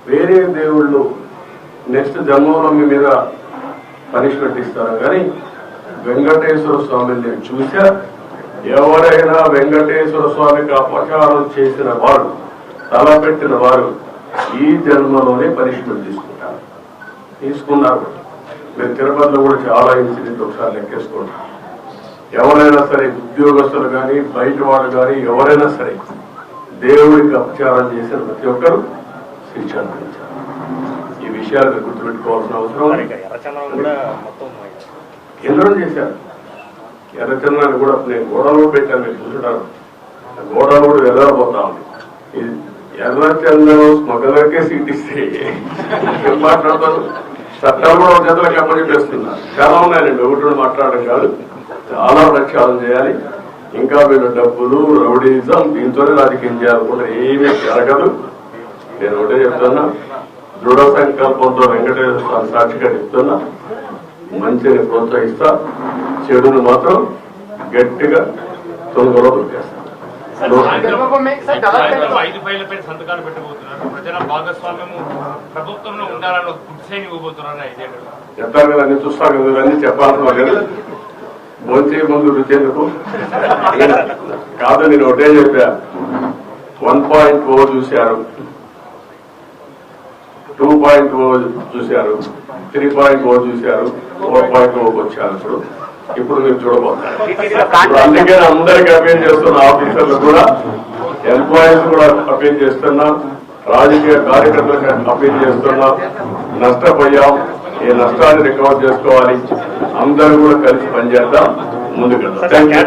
వేరే దేవుళ్ళు నెక్స్ట్ జన్మలో మీ మీద పనిష్మెంట్ ఇస్తారు కానీ వెంకటేశ్వర స్వామిని నేను చూసా. ఎవరైనా వెంకటేశ్వర స్వామికి అపకారం చేసిన వారు, తలపెట్టిన వారు ఈ జన్మలోనే పనిష్మెంట్ తీసుకున్నారు. మీరు తిరుపతిలో కూడా చాలా ఇన్సిడెంట్ ఒకసారి లెక్కేసుకోండి. ఎవరైనా సరే ఉద్యోగస్తులు కానీ బయట వాళ్ళు కానీ ఎవరైనా సరే దేవుడికి అపచారం చేసిన ప్రతి ఒక్కరు శిక్ష అనుభవించారు. ఈ విషయాలు గుర్తుపెట్టుకోవాల్సిన అవసరం. కేంద్రం చేశారు. ఎర్రచంద్రాన్ని కూడా నేను గోడలో పెట్టాను, మీరు చూసుకుంటాను. గోడలో కూడా వెళ్ళబోతా ఉంది. ఎర్రచంద్రం స్మగ్లర్కే సీట్ ఇస్తే ఏం మాట్లాడతారు? చట్టాలు కూడా ఒక చేతులకు అప్పచెప్పేస్తున్నారు. చాలా ఉన్నాయండి, ఒకటి మాట్లాడడం కాదు, చాలా ప్రక్షాళన చేయాలి. ఇంకా వీళ్ళు డబ్బులు, రౌడీజం, దీంతోనే రాజకీయం చేయాలనుకుంటే ఏమీ జరగదు. నేను ఒకటే చెప్తున్నా, దృఢ సంకల్పంతో వెంకటేశ్వర స్వామి సాక్షిగా చెప్తున్నా, మంచిని ప్రోత్సహిస్తా, చెడును మాత్రం గట్టిగా తొలగలో దొరికేస్తాను. సంతకాలు పెట్టబోతున్నారు. ప్రజల భాగస్వామ్యము ప్రభుత్వంలో ఉండాలని చెప్తారు కదా, అన్ని చూస్తా కదా, అన్ని చెప్పాల్సిన లేదు. భోంచే ముందు రుచేందుకు కాదు. నేను ఒకటే చెప్పా, 1.0 చూశారు, 2.0 చూశారు, 3.0 చూశారు, 4.0 వచ్చారు. ఇప్పుడు మీరు చూడబోతున్నారు. అందుకే అందరికి అపీల్ చేస్తున్న ఆఫీసర్లు కూడా, ఎంప్లాయీస్ కూడా అపీల్ చేస్తున్నా, రాజకీయ కార్యకర్తలకు అపీల్ చేస్తున్నా. నష్టపోయాం, ఈ నష్టాన్ని రికవర్ చేసుకోవాలి. అందరూ కూడా కలిసి పనిచేద్దాం, ముందుకెళ్దాం. Thank you.